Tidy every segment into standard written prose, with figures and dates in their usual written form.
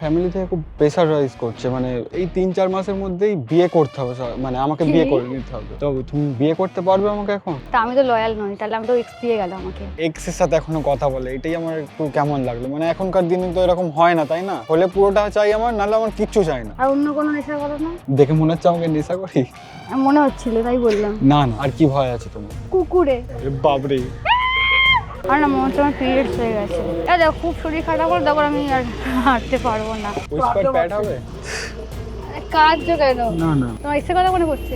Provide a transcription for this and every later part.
Family থেকে খুব pressurise করছে, মানে এই ৩-৪ মাসের মধ্যেই বিয়ে করতে হবে, মানে আমাকে বিয়ে করে নিতে হবে। তো তুমি বিয়ে করতে পারবে আমাকে এখন? তা আমি তো লয়াল নই, তাহলে আমি তো এক্স দিয়ে গেল আমাকে। এক্স এর সাথে এখনো কথা বলে, এটাই আমার একটু কেমন লাগলো। মানে এখনকার দিনে তো এরকম হয় না, তাই না? হলে পুরোটা চাই আমার, নাহলে আমার কিচ্ছু চাই না। আর অন্য কোনো নেশা করো না? দেখে মনে হচ্ছে আমাকে নেশা করি? মনে হচ্ছিল তাই বললাম। না না, আর কি ভয় আছে তোমার? কুকুরে। আরে বাপরে, আর না মনে হচ্ছে আমার পিরিয়ডস হয়ে গেছে। দেখো খুব শরীর খারাপ হলে তখন আমি আর হাঁটতে পারবো না। পুষ্পার প্যাড হবে? কাজ কেন? না না, তোমার ইচ্ছে কথা মনে করছে।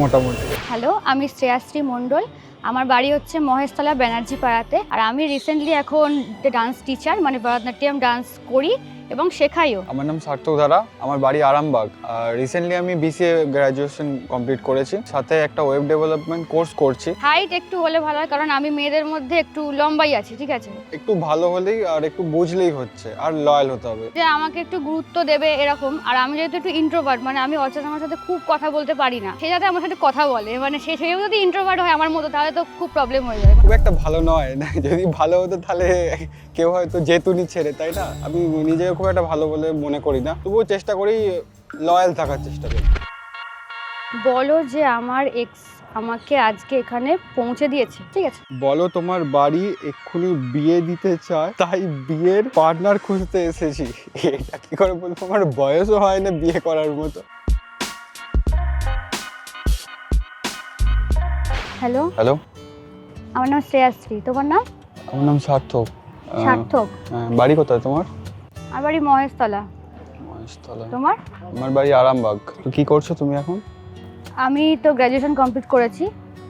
মোটামুটি। হ্যালো, আমি শ্রেয়াশ্রী মণ্ডল। আমার বাড়ি হচ্ছে মহেশতলা ব্যানার্জি পাড়াতে। আর আমি রিসেন্টলি এখন ডান্স টিচার, মানে ভরতনাট্যম ডান্স করি এবং শেখাইও। আমার নাম সার্থক ধারা, আমার বাড়ি আরামবাগ। আর রিসেন্টলি আমি বিসিএ গ্র্যাজুয়েশন কমপ্লিট করেছি, সাথে একটা ওয়েব ডেভেলপমেন্ট কোর্স করছি। হাইট একটু হলে ভালো হয়, কারণ আমি মেয়েদের মধ্যে একটু লম্বাই আছি, ঠিক আছে? একটু ভালো হলেই আর একটু বুঝলেই হচ্ছে, আর লয়াল হতে হবে। যে আমাকে একটু গুরুত্ব দেবে এরকম। আর আমি যেহেতু একটু ইন্ট্রোভার্ট, মানে আমি অচেনার সাথে খুব কথা বলতে পারি না, সে যাতে আমার সাথে কথা বলে, মানে সেও যদি ইন্ট্রোভার্ট হয় আমার মতো, তাহলে তো খুব প্রবলেম হয়ে যাবে। খুব একটা ভালো নয় না, যদি ভালো হতো তাহলে কেউ হয়তো যেতুনি ছেড়ে, তাই না? আমি নিজেকে খুব একটা ভালো বলে মনে করি না, তবুও চেষ্টা করি, লয়াল থাকার চেষ্টা করি। বলো যে আমার এক্স আমাকে আজকে এখানে পৌঁছে দিয়েছে, ঠিক আছে? বলো তোমার বাড়ি এক্ষুনি বিয়ে দিতে চায়, তাই বিয়ের পার্টনার খুঁজতে এসেছি। এটা কি করে বলবো, আমার বয়সও হয় না বিয়ে করার মতো। হ্যালো, হ্যালো, আমার নাম শ্রেয়াশ্রী। তোমার নাম? আমার নাম সার্থক। সার্থক। বাড়ি কোথায় তোমার? আমার বাড়ি মহেশতলা। মহেশতলা। তোমার? আমার বাড়ি আরামবাগ। তো কি করছো তুমি এখন? আমি তো গ্র্যাজুয়েশন কমপ্লিট করেছি,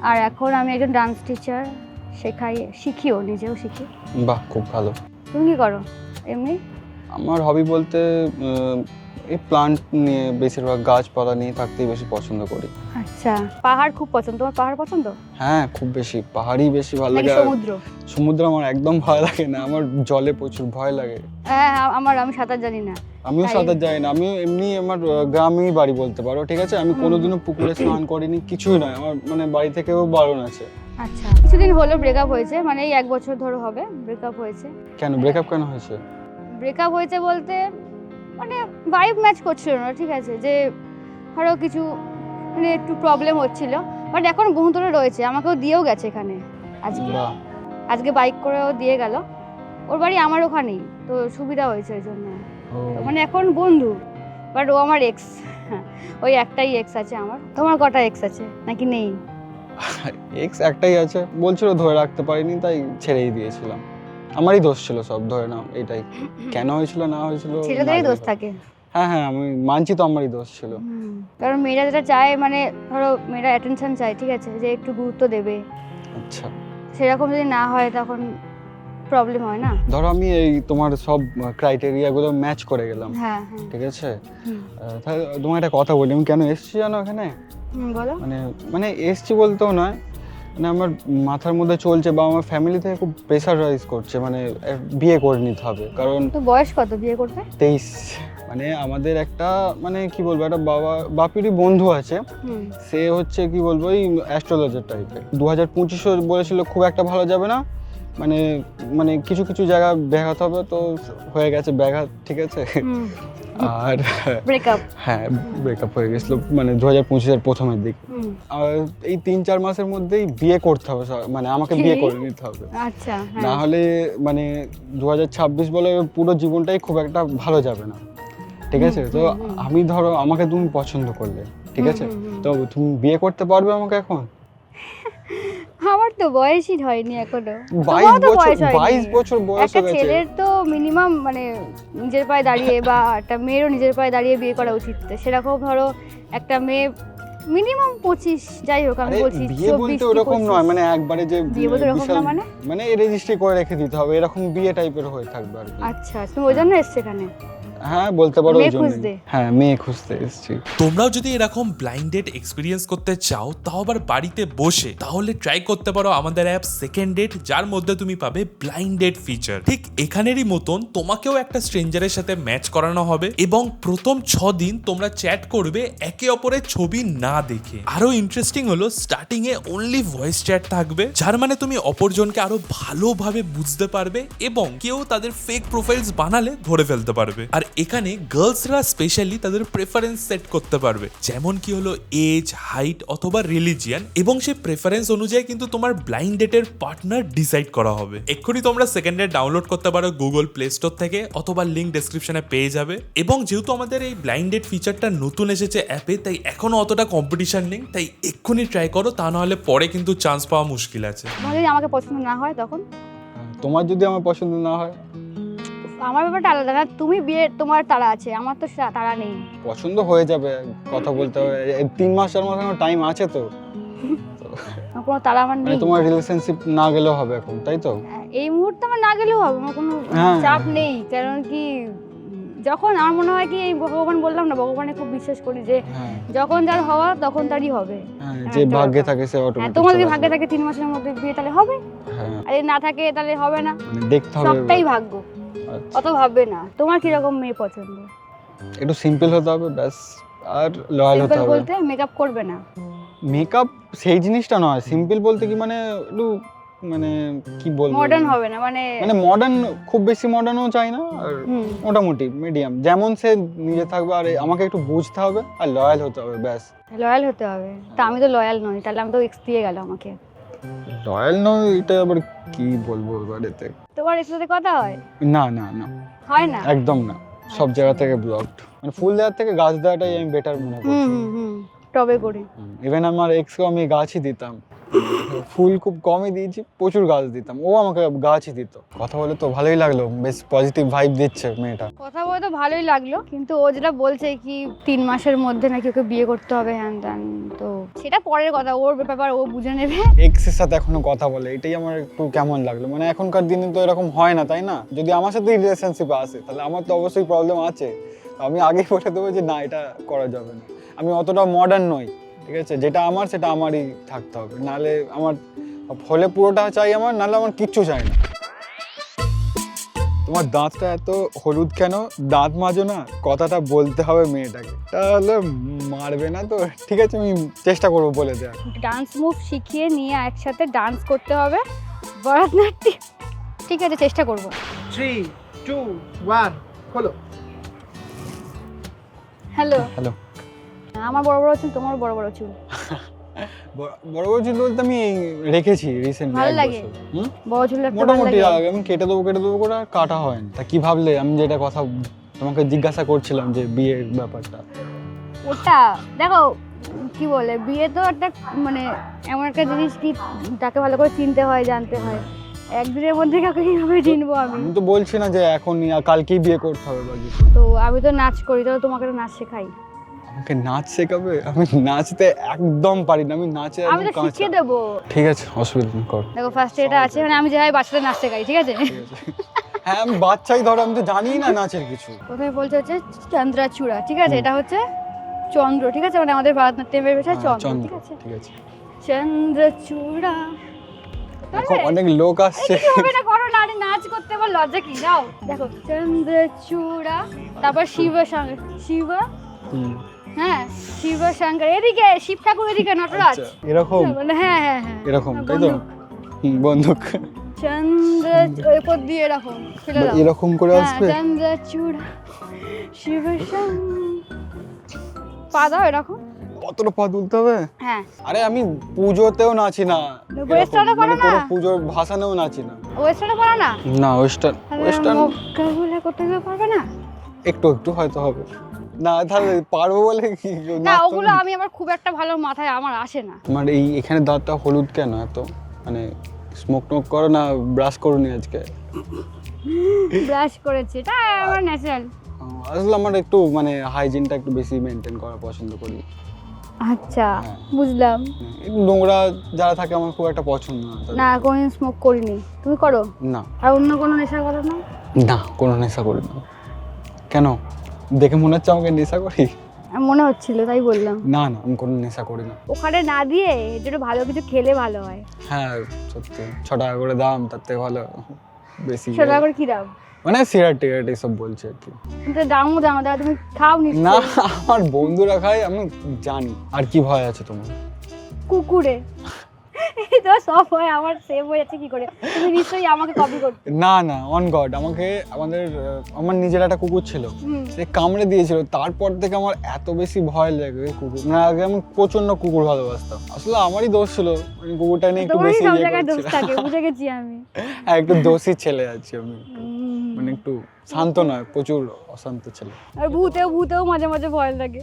আর এখন আমি একজন ডান্স টিচার, শিখিও, নিজেও শিখি। বাহ, খুব ভালো। তুমি কি করো এমনি? আমার হবি বলতে এই প্লান্ট নিয়ে, বেশিরভাগ গাছপালা নিয়ে থাকতেই বেশি পছন্দ করি। আচ্ছা, পাহাড় খুব পছন্দ। তোমার পাহাড় পছন্দ? হ্যাঁ, খুব বেশি পাহাড়ই বেশি ভালো নাকি লাগে। সমুদ্র? সমুদ্র আমার একদম ভালো লাগে না, আমার জলে প্রচুর ভয় লাগে। হ্যাঁ, আমি সাঁতার জানি না। আমিও সাঁতার জানি না, আমি এমনি আমার গ্রামেই বাড়ি বলতে পারো, ঠিক আছে? আমি কোনোদিনও পুকুরে স্নান করিনি, কিছুই নয়। আমার মানে বাড়ি থেকেও বারণ আছে। আচ্ছা, কিছুদিন হলো ব্রেকআপ হয়েছে, মানে এই 1 বছর ধরে হবে ব্রেকআপ হয়েছে। কেন ব্রেকআপ কেন হয়েছে? ব্রেকআপ হয়েছে বলতে মানে ভাইব ম্যাচ করছিল না, ঠিক আছে? যে ধরো কিছু মানে একটু প্রবলেম হচ্ছিল, বাট এখন বহুতরে রয়েছে। আমাকেও দিয়েও গেছে এখানে আজকে। বাহ, আজকে বাইক করেও দিয়ে গেল। ওর বাড়ি আমার ওখানেই, তো সুবিধা হয়েছে ওই জন্য। ও। মানে এখন বন্ধু, বাট ও আমার এক্স। ওই একটাই এক্স আছে আমার। তোমার কটা এক্স আছে নাকি নেই? এক্স একটাই আছে, বলছিল ধরে রাখতে পারিনি, তাই ছেড়েই দিয়েছিলাম। আমারই দোষ ছিল সব, ধরে নাও এটাই। কেন হয়েছিল না হয়েছিল ছেলেদেরই না দোষ জানি। থাকে। হ্যাঁ হ্যাঁ, আমি মানছি তো আমারই দোষ ছিল। কারণ মেয়েরা যেটা চায়, মানে ধরো মেয়েরা অ্যাটেনশন চায়, ঠিক আছে? যে একটু গুরুত্ব দেবে, আচ্ছা, সেরকম যদি না হয় তখন প্রবলেম হয় না? ধরো আমি এই তোমার সব ক্রাইটেরিয়া গুলো ম্যাচ করে গেলাম, হ্যাঁ হ্যাঁ। ঠিক আছে? তাহলে তোমার একটা কথা বলি, আমি কেন এসেছি জানো এখানে? বলো। মানে মানে এসছি বলতেও নয়, মানে আমার মাথার মধ্যে চলছে, বা আমার ফ্যামিলি থেকে খুব প্রেসারাইজ করছে, মানে বিয়ে করে নিতে হবে। কারণ তো বয়স কত বিয়ে করবে? 23। মানে আমাদের একটা, মানে কি বলবো, একটা বাপিরই বন্ধু আছে, সে হচ্ছে কি বলবো এই অ্যাস্ট্রোলজার টাইপের। 2025 বলেছিল খুব একটা ভালো যাবে না, মানে মানে কিছু কিছু জায়গা ব্যাঘাত হবে, তো হয়ে গেছে ব্যাঘাত, ঠিক আছে? আর ব্রেকআপ? হ্যাঁ, ব্রেকআপ হয়ে গেছিল, মানে 2025-এর প্রথমের দিকে। আর এই 3-4 মাসের মধ্যেই বিয়ে করতে হবে, মানে আমাকে বিয়ে করে নিতে হবে। আচ্ছা, না হলে মানে 2026 বলে পুরো জীবনটাই খুব একটা ভালো যাবে না, ঠিক আছে? তো আমি ধরো আমাকে তুমি পছন্দ করলে, ঠিক আছে? তো তুমি বিয়ে করতে পারবে আমাকে এখন? আমার তো বয়সই হয়নি এখনো। 22 বছর বয়স একটা হয়ে গেছে। ছেলের তো মিনিমাম মানে নিজের পায়ে দাঁড়িয়ে, বা একটা মেয়েরও নিজের পায়ে দাঁড়িয়ে বিয়ে করা উচিত। সেরকম ধরো একটা মেয়ে মিনিমাম 25, যাই হোক আমি আরে বলছি বিয়ে বলতে ওরকম নয়, মানে একবারে যে বিয়ে বলতে ওরকম বিশাল, না, মানে রেজিস্ট্রি করে রেখে দিতে হবে, এরকম বিয়ে টাইপের হয়ে থাকবে আর কি। আচ্ছা, তুমি ওই জন্য এসছো এখানে? হ্যাঁ বলতে পারো, মেয়ে ওই জন্যই। খুঁজতে? হ্যাঁ মেয়ে খুঁজতে এসেছি। তোমরাও যদি এরকম ব্লাইন্ড ডেট এক্সপিরিয়েন্স করতে চাও, তাও আবার বাড়িতে বসে, তাহলে ট্রাই করতে পারো আমাদের অ্যাপ সেকেন্ড ডেট, যার মধ্যে তুমি পাবে ব্লাইন্ড ডেট ফিচার। ঠিক এখানেরই মতন তোমাকেও একটা স্ট্রেঞ্জারের সাথে ম্যাচ করানো হবে এবং প্রথম 6 দিন তোমরা চ্যাট করবে একে অপরের ছবি না দেখে। আরো ইন্টারেস্টিং হলো starting A only voice chat থাকবে, যার মানে তুমি অপরজনকে আরো ভালোভাবে বুঝতে পারবে এবং কেউ তাদের ফেক প্রোফাইলস বানালে ধরে ফেলতে পারবে। আর এখানে গার্লসরা স্পেশালি তাদের প্রেফারেন্স সেট করতে পারবে, যেমন কি হলো এজ, হাইট অথবা রিলিজিয়ান, এবং সেই প্রেফারেন্স অনুযায়ী কিন্তু তোমার ব্লাইন্ড ডেটের পার্টনার ডিসাইড করা হবে। এক্ষুনি তোমরা সেকেন্ড ডেট ডাউনলোড করতে পারো গুগল প্লে স্টোর থেকে, অথবা লিঙ্ক ডেসক্রিপশনে পেয়ে যাবে। এবং যেহেতু আমাদের এই ব্লাইন্ড ডেট ফিচারটা নতুন এসেছে অ্যাপে, তাই এখনো অতটা কম্পিটিশন নেই, তাই এক্ষুনি ট্রাই করো, তা নাহলে পরে কিন্তু চান্স পাওয়া মুশকিল আছে। তোমার যদি আমাকে পছন্দ না হয় তখন? তোমার যদি আমার পছন্দ না হয়? আমার ব্যাপারটা আলাদা না, তুমি বিয়ে তোমার তাড়া আছে, আমার তো তাড়া নেই। পছন্দ হয়ে যাবে, কথা বলতে হবে, 3 মাস 4 মাস আমার টাইম আছে তো। আমার কোনো তাড়া আমার মানে নেই। তোমার রিলেশনশিপ না গেলেও হবে এখন, তাই তো? এই মুহূর্তে আমার না গেলেও হবে, আমার কোনো হ্যাঁ। চাপ নেই। কারণ কি, যখন আমার মনে হয় কি, এই ভগবান বললাম না, ভগবানে খুব বিশ্বাস করি যে হ্যাঁ যখন যার হওয়া তখন তারই হবে। হ্যাঁ, যে ভাগ্যে থাকে সে হ্যাঁ, অটোমেটিক। তোমার যদি ভাগ্যে থাকে 3 মাসের মধ্যে বিয়ে, তাহলে হবে। হ্যাঁ আর যদি না থাকে তাহলে হবে না। মানে দেখতে হবে। সবটাই ভাগ্য, আচ্ছা। অত ভাববে না। তোমার কি রকম মেয়ে পছন্দ? একটু সিম্পল হতে হবে ব্যাস, আর লয়াল হতে সিম্পল হবে। বলতে মেকআপ করবে না? মেকআপ সেই জিনিসটা নয়, সিম্পল বলতে কি মানে একটু মানে কি বলবো, মডার্ন হবে না, মানে মানে মডার্ন, খুব বেশি মডার্নও চাই না, আর হুম। মোটামুটি মিডিয়াম, যেমন সে নিজে থাকবে, আর আমাকে একটু বুঝতে হবে আর লয়াল হতে হবে ব্যাস। লয়াল হতে হবে। তা আমি তো লয়াল নই, তাহলে আমি তো এক্স দিয়ে গেল আমাকে। লয়াল নয় এটা আবার কি বলবো এবার এতে? তোমার এর সাথে কথা হয়? না না না, হয় না? একদম না, সব জায়গা থেকে ব্লকড। মানে ফুল দেওয়ার থেকে গাছ দেওয়াটাই আমি বেটার মনে হুম করছি। হুম হুম, টবে করে। ইভেন আমার এক্সকেও আমি গাছই দিতাম, ফুল খুব কমই দিয়েছি, প্রচুর গাছ দিতাম, ও আমাকে গাছই দিত। কথা বলে তো ভালোই লাগলো, বেশ পজিটিভ ভাইব দিচ্ছে মেয়েটা। কথা বলে তো ভালোই লাগলো, কিন্তু ও যেটা বলছে কি 3 মাসের মধ্যে নাকি ওকে বিয়ে করতে হবে, হ্যান ত্যান, তো সেটা পরের কথা, ওর ব্যাপার ও বুঝে নেবে। এক্সের সাথে এখনো কথা বলে, এটাই আমার একটু কেমন লাগলো। মানে এখনকার দিনে তো এরকম হয় না, তাই না? যদি আমার সাথে রিলেশনশিপে আসে তাহলে আমার তো অবশ্যই প্রবলেম আছে, আমি আগেই বলে দেবো যে না, এটা করা যাবে না। আমি অতটা মডার্ন নই, ঠিক আছে? যেটা আমার সেটা আমারই থাকতে হবে, নাহলে আমার হলে পুরোটা চাই আমার, নাহলে আমার কিচ্ছু চাই না। তোমার দাঁতটা এত হলুদ কেন? দাঁত মাজো না, কথাটা বলতে হবে মেয়েটাকে, তাহলে মারবে না তো। ঠিক আছে, আমি চেষ্টা করবো বলে দেওয়ার। ডান্স মুভ শিখিয়ে নিয়ে একসাথে ডান্স করতে হবে, ভরতনাট্যম। ঠিক আছে, চেষ্টা করব। 3, 2, 1, খোলো। হ্যালো। হ্যালো। আমার বড় বড় চুল, তোমার বড় বড় চুল। বড় বড় চুল বলতে আমি রেখেছি রিসেন্টলি। ভালো লাগে? বড় চুল একটা ভালো মোটামুটি লাগে। আমি কেটে দেবো করে আর কাটা হয়নি। তা কি ভাবলে আমি যেটা কথা তোমাকে জিজ্ঞাসা করছিলাম যে বিয়ের ব্যাপারটা? ওটা দেখো, কি বলে, বিয়ে তো একটা মানে এমন একটা জিনিস কি, তাকে ভালো করে চিনতে হয়, জানতে হয়। একদিনের মধ্যে কাউকে কিভাবে চিনবো আমি? আমি তো বলছি না যে এখনই আর কালকেই বিয়ে করতে হবে বা কিছু। তো আমি তো নাচ করি, তাহলে তোমাকে তো নাচ শেখাই। আমাকে নাচ শেখাবে? আমি নাচতে একদম পারি না, আমি নাচে আমি তো একদম শিখিয়ে কাঁচা। দেবো। ঠিক আছে, অসুবিধা নেই, কর। দেখো ফার্স্টে এটা আছে, মানে আমি যেভাবে বাচ্চাদের নাচ শেখাই, ঠিক আছে? ঠিক আছে। হ্যাঁ আমি বাচ্চাই, ধরো আমি তো জানি না নাচের কিছু। প্রথমে বলছে হচ্ছে চন্দ্রাচূড়া, ঠিক আছে? এটা হচ্ছে চন্দ্র, ঠিক আছে? মানে আমাদের ভারতনাট্যমের ভাষায় হ্যাঁ, চন্দ্র, ঠিক আছে? ঠিক আছে। চন্দ্রচূড়া। এখন অনেক লোক আসছে। কি হবে না, করো না, আরে নাচ করতে আবার লজ্জা কি? যাও দেখো, চন্দ্রচূড়া, তারপর শিব শঙ্কর, শিব, হুম, হ্যাঁ শিব শঙ্কর, এদিকে শিব ঠাকুর, এদিকে নটরাজ। আচ্ছা, এরকম মানে হ্যাঁ হ্যাঁ হ্যাঁ, এরকম তাই তো? বন্দুক চন্দ্র ওই পদ দিয়ে এরকম ফেলে দাও। এরকম করে হ্যাঁ, আসবে? চন্দ্রচূড়া শিব শঙ্কর, পা দাও এরকম। কতটা পা তুলতে হবে? হ্যাঁ, আরে আমি পুজোতেও নাচি না, ওয়েস্টার্নে এরকম, পারো মানে কোনো না? পুজোর ভাসানেও নাচি না। ওয়েস্টার্নে পারো না? না, ওয়েস্টার্ন ওয়েস্টার্ন মুখগুলো করতে গিয়ে পারবে না? একটু একটু হয়তো হবে না, তাহলে পারবো বলে কি না, নাচতে ওগুলো হবে? আমি আবার খুব একটা ভালো মাথায় আমার আসে না। তোমার এই এখানে দাঁতটা হলুদ কেন এত? মানে স্মোক টোক করো না, ব্রাশ করোনি আজকে? ব্রাশ করেছি, এটা আমার ন্যাচারাল। আসলে আমার একটু মানে হাইজিনটা একটু বেশি মেনটেন করা পছন্দ করি। আচ্ছা, হ্যাঁ। বুঝলাম। একটু নোংরা যারা থাকে আমার খুব একটা পছন্দ না তাদের। না, কোনোদিন স্মোক করিনি। তুমি করো? না আর অন্য কোনো নেশা করো না? না, কোনো নেশা করি না। কেন দেখে মনে হচ্ছে আমাকে নেশা করি? মনে হচ্ছিল তাই বললাম। না না, আমি কোনো নেশা করি না। ওখানে না দিয়ে যেটা ভালো কিছু খেলে ভালো হয়। হ্যাঁ সত্যি, 6 টাকা করে দাম, তার থেকে ভালো বেশি। 6 টাকা করে কি দাম? মানে সিগারেট টিগারেট এইসব বলছে আর কি। কিন্তু দামও দাম দাও, তুমি খাও নিশ্চয়ই। না আমার বন্ধুরা খায়, আমি জানি। আর কি ভয় আছে তোমার? কুকুরে। এই তো সব হয় আমার সেভ হয়ে যাচ্ছে কি করে? তুমি নিশ্চয়ই আমাকে কপি করতে। না না, অন গড, আমাকে আমার নিজের একটা কুকুর ছিল, সে কামড়ে দিয়েছিল। তারপর থেকে আমার এত বেশি ভয় লাগে কুকুর। না আগে আমি প্রচন্ড কুকুর ভালোবাসতাম, আসলে আমারই দোষ ছিল, মানে কুকুরটা নিয়ে একটু বেশি সব জায়গায় দোষ থাকে, বুঝে গেছি আমি। হ্যাঁ একটু দোষী ছেলে আছি আমি, মানে একটু শান্ত নয়, প্রচুর অশান্ত ছেলে। আর ভূতেও মাঝে মাঝে ভয় লাগে।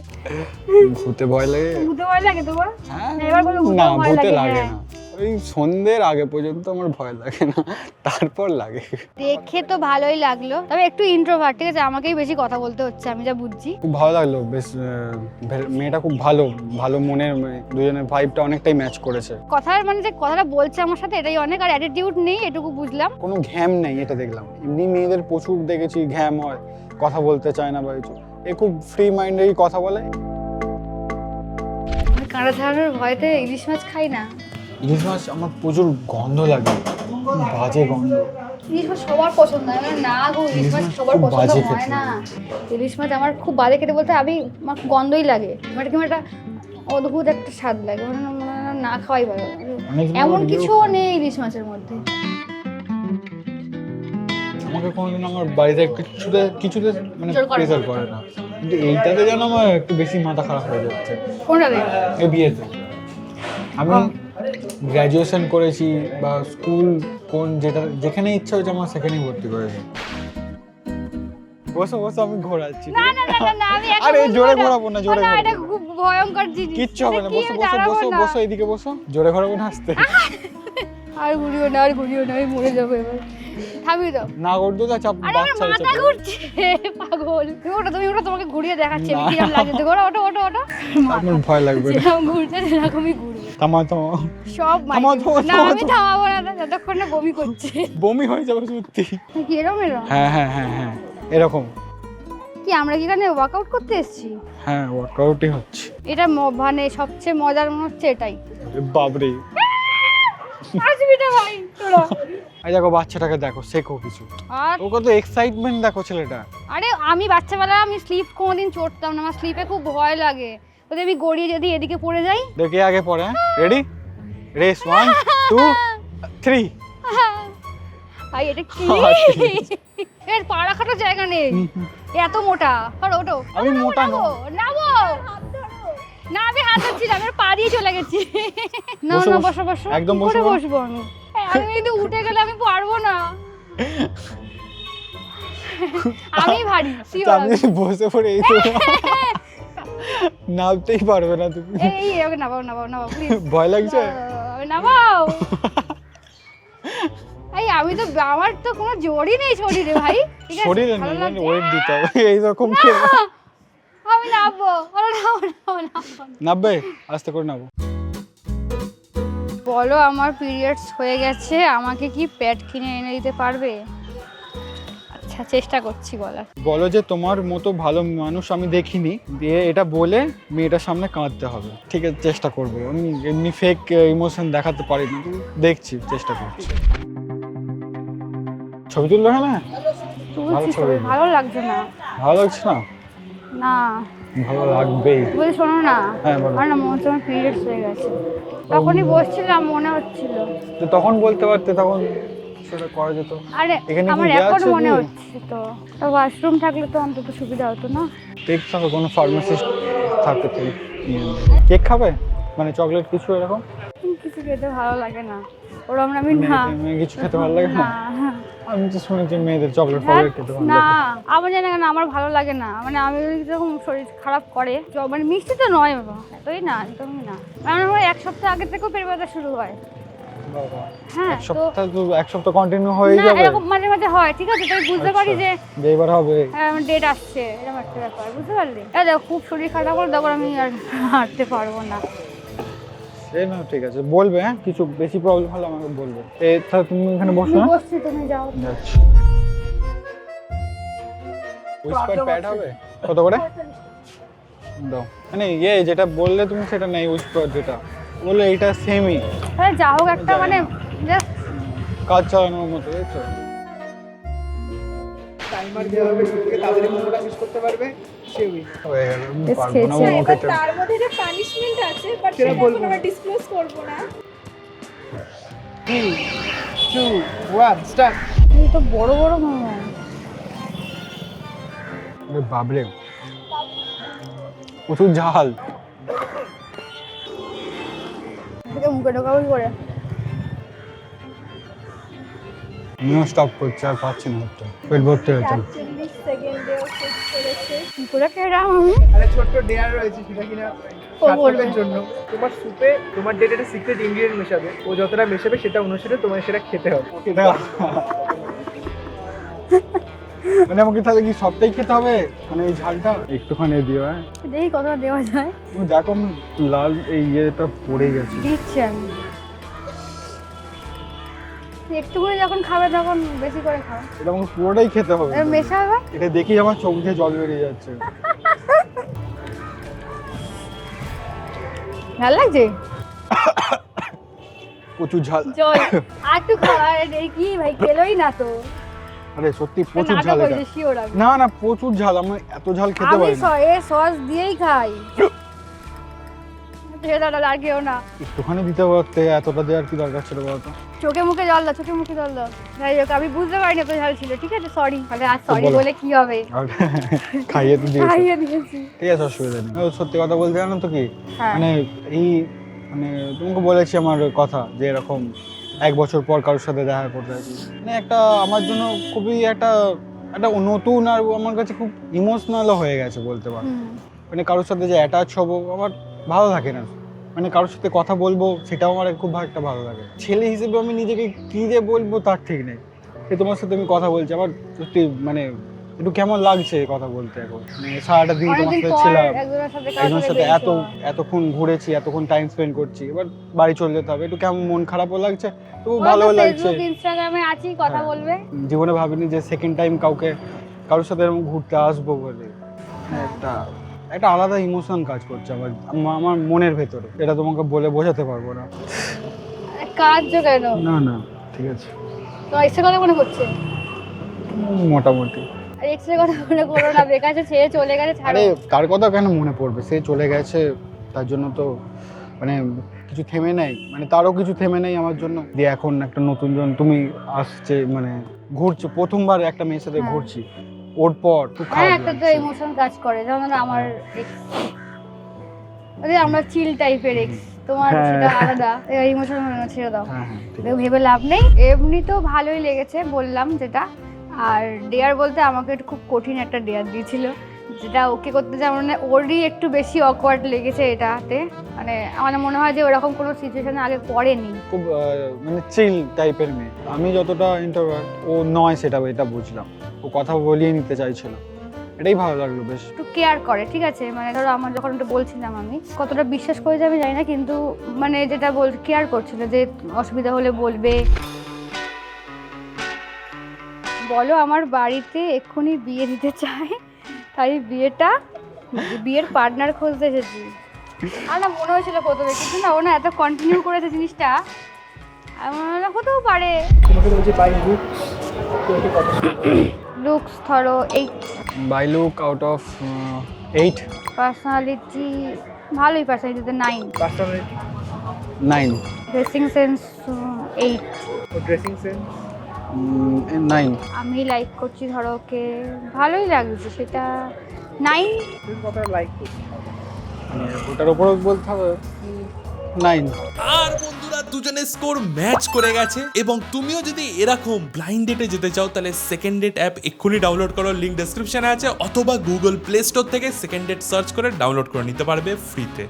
ভূতে ভয় লাগে? ভূতে ভয় লাগে তোমার? হ্যাঁ এবার বলো না, ভূতে ভয় ভূতে লাগে। লাগে হ্যাঁ। না, ওই সন্ধ্যের আগে পর্যন্ত আমার ভয় লাগে না, তারপর লাগে। দেখে তো ভালোই লাগলো, তবে একটু ইন্ট্রোভার্ট, ঠিক আছে? আমাকেই বেশি কথা বলতে হচ্ছে আমি যা বুঝছি। খুব ভালো লাগলো, বেশ মেয়েটা খুব ভালো ভালো মনের, দুজনের ভাইবটা অনেকটাই ম্যাচ করেছে। কথার মানে যে কথাটা বলছে আমার সাথে এটাই অনেক, আর অ্যাটিটিউড নেই এটুকু বুঝলাম। কোনো ঘ্যাম নেই, এটা দেখলাম। এমনি মেয়েদের প্রচুর দেখেছি ঘ্যাম হয়, কথা বলতে চায় না বা কিছু, এ খুব ফ্রি মাইন্ডেরই কথা বলে। আমি কাঁটা ছাড়ানোর ভয়তে ইলিশ মাছ খাই না। ইলিশ মাছ আমার প্রচুর গন্ধ লাগে, খুব বাজে গন্ধ। ইলিশ মাছ সবার পছন্দ হয়, মানে না গো ইলিশ মাছ সবার খুব পছন্দ বাজে হয় খেতে। না। ইলিশ মাছ আমার খুব বাজে খেতে বলতে আমার খুব গন্ধই লাগে, মানে কি একটা অদ্ভুত একটা স্বাদ লাগে, মানে মনে হয় না খাওয়াই ভালো। অনেকজন এমন আমার কিছুও ইয়েও নেই ইলিশ মাছের মধ্যে। আমাকে কোনোদিন আমার বাড়িতে কিছুতে মানে জোর করে না। প্রেসার করে না, কিন্তু এইটাতে যেন আমার একটু বেশি মাথা খারাপ হয়ে যাচ্ছে। কোনটাতে? এই বিয়েতে আমি গ্র্যাজুয়েশন করেছি বা স্কুল যেখানে ইচ্ছা হয়েছে আমার সেখানেই ভর্তি করেছি। বসো বসো, আমি ঘোরাচ্ছি। না না না না, আমি একা আরে বলবো জোরে না। ঘোরাবো না, জোরে না, ঘোরাবো এটা না। খুব ভয়ঙ্কর জিনিস। কিচ্ছু হবে না, কি বসো আমি বসো দাঁড়াবো বসো না। বসো, এদিকে বসো। জোরে ঘোরাবো না, আসতে। আর ঘুরিও না আমি মরে যাবো এবার। থামিয়ে দাও। না করতো তো চাপ, আরে আমার বাচ্চা মাথা ঘুরছে পাগল। তুমি ওটা তোমাকে ঘুরিয়ে দেখাচ্ছি আমি কিরকম লাগছে। দেখো ওটা ওটা ওটা আমার ভয় লাগবে না। যেরকম ঘুরছে সেরকমই ঘুরবে থামাও থামাও, সব থামাও, থামাও, না থামাও, আমি থামাবো না যতক্ষণ না বমি করছে। বমি হয়ে যাবে সত্যি। কি এরকম হ্যাঁ হ্যাঁ হ্যাঁ হ্যাঁ, এরকম। কি আমরা কি এখানে ওয়ার্কআউট করতে এসেছি? হ্যাঁ ওয়ার্কআউটই হচ্ছে। এটা মানে সবচেয়ে মজার মনে হচ্ছে এটাই। বাবরে, আসবি না ভাই তোরা। এই দেখো বাচ্চাটাকে দেখো, শেখো কিছু। আর ও কত এক্সাইটমেন্ট দেখো ছেলেটা। আরে আমি বাচ্চাবেলায় আমি স্লিপ কোনোদিন চড়তাম না, আমার স্লিপে খুব ভয় লাগে। যদি আমি গড়িয়ে যদি এদিকে পড়ে যাই। দেখে আগে পড়ে, রেডি, রেস 1 2 3। ভাই এটা কি? এর পা রাখার জায়গা নেই, এত মোটা। আর ওটো আমি মোটা নই। নামো না, আমি হাত ধরছি না, আমি পা দিয়ে চলে গেছি। না বসো, না বসো। বসো বসো, একদম কি বসো, করে বসো। বসবো আমি? আমি কিন্তু উঠে গেলে আমি পারবো না, আমি ভারী তো আমি যদি বসে পড়ে এই তো নামতেই পারবে না তুমি। এই ওকে নামাও নামাও নামাও প্লিজ। ভয় লাগছে? নামাও। এই আমি তো আমার তো কোনো জোরই নেই শরীরে ভাই, ঠিক আছে? শরীরে ভালো নেই, লাগছে? ওয়েট দিতে হবে এইরকম। আমি নামবো, আরে নামো। নামবে, আস্তে করে নামো। বলো আমার পিরিয়ডস হয়ে গেছে, আমাকে কি প্যাড কিনে এনে দিতে পারবে? আচ্ছা চেষ্টা করছি বলার। বলো যে তোমার মতো ভালো মানুষ আমি দেখিনি, দিয়ে এটা বলে মেয়েটার সামনে কাঁদতে হবে। ঠিক আছে, চেষ্টা করবো। আমি এমনি ফেক ইমোশন দেখাতে পারি না, দেখছি, চেষ্টা করছি। ছবি তুললো হ্যাঁ না? তুলছি ছবি। ভালো লাগছে না। ভালো লাগছে না? না ভালো লাগবেই। বলি শোনো না, হ্যাঁ, বলো। আমার না মনে হচ্ছে আমার পিরিয়ডস হয়ে গেছে। তখনই বসছিলাম মনে হচ্ছিল। তো তখন বলতে পারতে, তখন সেটা করা যেত। আরে এখানে কি আমার দেয়া এখন আছে মনে কি? হচ্ছে তো ওয়াশরুম থাকলে তো অন্তত সুবিধা হতো না। দেখতে হবে কোনো ফার্মাসিস্ট থাকে তো। কেক খাবে, মানে চকলেট কিছু এরকম? কিছু খেতে ভালো লাগে না ওরম, আমি না মেয়ে কিছু খেতে ভালো লাগে না? না আমি তো শুনেছি মেয়েদের চকলেট ফকলেট খেতে ভালো না, লাগে। আমার জানা কেন আমার ভালো লাগে না, মানে আমি যখন শরীর খারাপ করে মানে মিষ্টি তো নয় বাবা, এতই না একদমই না। আমার মনে হয় 1 সপ্তাহ আগে থেকেও পেট ব্যথা শুরু হয়। বাবা, হ্যাঁ এক সপ্তাহ কন্টিনিউ হয়ে না যাবে? এরকম মাঝে মাঝে হয়, ঠিক আছে? তাই বুঝতে পারি যে যে এবার হবে। আমার ডেট আসছে, এরকম একটা ব্যাপার, বুঝতে পারলি? দেখো খুব শরীর খারাপ হলে তখন আমি আর হাঁটতে পারবো না। সে না ঠিক আছে, বলবে। হ্যাঁ, কিছু বেশি প্রবলেম হলে আমাকে বলবে। তাহলে তুমি এখানে বসো। হ্যাঁ, বসছি, তুমি যাও। যাচ্ছি। উইসপার প্যাড হবে কত করে দাও মানে যেটা বললে তুমি সেটা নেই উইসপার যেটা বললে এইটা সেমই হ্যাঁ যা হোক একটা মানে জাস্ট কাজ চালানোর মতো এই তো টাইমার দেওয়া হবে সত্যি তাড়াতাড়ি মোমোটা শেষ করতে পারবে সে উইন হয়ে গেল আমি বেশ পারবো না খেয়েছি। মোমো এবার খেতে তার মধ্যে যে পানিশমেন্ট আছে বাট সেটা সেটা বলবো এখন আমরা না। ডিসক্লোজ করব না 3 2 1 স্টার্ট এই তো বড় বড় মোমো আরে বাবরে প্রচুর ঝাল এটা মুখে ঢোকাবো কি করে আমিও স্টপ করছি আর পাচ্ছি না হচ্ছে পেট ভর্তি হয়েছে 40 সেকেন্ডে শেষ করেছে কি করে খেলাম আমি আরে ছোট্ট ডেয়ার রয়েছে সেটা কিনা ও বলবে। সার্থকের জন্য তোমার স্যুপে তোমার ডেট একটা সিক্রেট ইনগ্রেডিয়েন্ট মেশাবে ও যতটা মেশাবে সেটা অনুসারে তোমার সেটা খেতে হবে এটা মানে আমাকে তাহলে কি সবটাই খেতে হবে মানে এই ঝালটা একটুখানি দিও হ্যাঁ দেখি কতটা দেওয়া যায় তুমি দেখো আমি লাল এই ইয়েটা পড়ে গেছে দিচ্ছি আমি একটুখানি যখন খাবে তখন বেশি করে খাও এটা আমাকে পুরোটাই খেতে হবে এবার মেশাবে এটা দেখি আমার চোখ দিয়ে জল বেরিয়ে যাচ্ছে ভালো লাগছে প্রচুর ঝাল জল আর একটু খাওয়া এই কি ভাই খেলোই না তো আরে সত্যি প্রচুর ঝাল নাটক এটা হয়েছে শিওর আমি না না প্রচুর ঝাল আমি এত ঝাল খেতে আমি পারি না সস দিয়েই খাই সেটা আর কেউ না একটুখানি দিতে পারতে এতটা দেওয়ার কি দরকার ছিল বলতো চোখে মুখে জল দাও চোখে মুখে জল দাও যাই হোক আমি বুঝতে পারিনি এত ঝাল ছিল ঠিক আছে সরি তাহলে আর সরি বলো। বলে কি হবে আর খাইয়ে তো দিয়েছো খাইয়ে দিয়েছি ঠিক আছে অসুবিধা নেই ও, সত্যি কথা বলতে জানো তো কি হ্যাঁ মানে এই মানে তোমাকে বলেছি আমার কথা যে এরকম 1 বছর পর কারোর সাথে দেখা করতে আসি মানে একটা আমার জন্য খুবই একটা একটা নতুন আর আমার কাছে খুব ইমোশনালও হয়ে গেছে বলতে পারো হুম। মানে কারোর সাথে যে অ্যাটাচ হবো আমার ভালো লাগে না মানে কারোর সাথে কথা বলবো সেটাও আমার খুব একটা ভালো লাগে ছেলে হিসেবে আমি নিজেকে কী যে বলবো তার ঠিক নেই সে তোমার সাথে আমি কথা বলছি আমার সত্যি মানে একটু কেমন লাগছে কথা বলতে এখন মানে সারাটা দিন তোমার অনেকদিন সাথে পর ছিলাম একজনের সাথে কারোর একজনের সাথে বেরিয়েছো। এতক্ষণ ঘুরেছি এতক্ষণ টাইম স্পেন্ড করছি এবার বাড়ি চলে যেতে হবে একটু কেমন মন খারাপও লাগছে তো ওই তো ভালো লাগছে ফেসবুক ইনস্টাগ্রামে আছি কথা হ্যাঁ। বলবে জীবনে ভাবিনি যে সেকেন্ড টাইম কারোর সাথে এরকম ঘুরতে আসবো বলে একটা একটা আলাদা ইমোশন কাজ করছে আমার মনের ভেতরে এটা তোমাকে বলে বোঝাতে পারবো না কাজ কেন না না ঠিক আছে তোমার এক্সের কথা মনে করছে মোটামুটি আর এক্সের কথা মনে করো না বেকার ছেড়ে চলে গেছে ছাড়ো আরে কার কথা কেন মনে পড়বে সে চলে গেছে তার জন্য তো মানে কিছু থেমে নেই মানে তারও কিছু থেমে নেই আমার জন্য দিয়ে এখন একটা নতুন জন তুমি আসছে মানে ঘুরছো প্রথমবার একটা মেয়ের সাথে হ্যাঁ। ঘুরছি ওর পর খুব হ্যাঁ খারাপ একটা তো লাগছে। ইমোশন কাজ করে যেমন আমার এক্স আমরা চিল টাইপের এক্স তোমার হ্যাঁ। সেটা আলাদা ইমোশন ছেড়ে দাও হ্যাঁ হ্যাঁ ঠিক দেখো, আছে ভেবে লাভ নেই এমনি তো ভালোই লেগেছে বললাম যেটা আর ডেয়ার বলতে আমাকে একটু খুব কঠিন একটা ডেয়ার দিয়েছিল যেটা ওকে করতে যা মানে ওরই একটু বেশি অকওয়ার্ড লেগেছে এটাতে মানে আমার মনে হয় যে ওরকম কোনো সিচুয়েশনে আগে পড়েনি খুব মানে চিল টাইপের মেয়ে আমি যতটা ইন্ট্রোভার্ট ও নয় সেটা এটা বুঝলাম ও কথা বলিয়ে নিতে চাইছিল এটাই ভালো লাগলো বেশ একটু কেয়ার করে ঠিক আছে মানে ধরো আমার যখন ওটা বলছিলাম আমি কতটা বিশ্বাস করে যাবে জানি না কিন্তু মানে যেটা কেয়ার করছিল যে অসুবিধা হলে বলবে বলো আমার বাড়িতে এক্ষুনি বিয়ে দিতে চাই তাই বিয়ের পার্টনার খুঁজতে এসেছি আর না মনে হয়েছিল প্রথমে কিন্তু না ও না এত কন্টিনিউ করেছে জিনিসটা আমার মনে হয় হতেও পারে তোমাকে বলছি বাই বুক তোমাকে কত লুকস ধরো 8 by look out of 8 personality ভালোই পার্সোনালিটিতে 9 পার্সোনালিটি 9 ড্রেসিং সেন্স 8 ও ড্রেসিং সেন্স 9 আমি লাইক করছি ধরো ওকে ভালোই লাগছে সেটা 9 তুমি কত লাইক করছো ওটার উপর বলতে হবে 9 আর বন্ধুরা দুজনের স্কোর ম্যাচ করে গেছে এবং তুমিও যদি এরকম ব্লাইন্ড ডেটে যেতে চাও তাহলে সেকেন্ড ডেট অ্যাপ এক্ষুনি ডাউনলোড করো লিঙ্ক ডেসক্রিপশনে আছে অথবা গুগল প্লে স্টোর থেকে সেকেন্ড ডেট সার্চ করে ডাউনলোড করে নিতে পারবে ফ্রিতে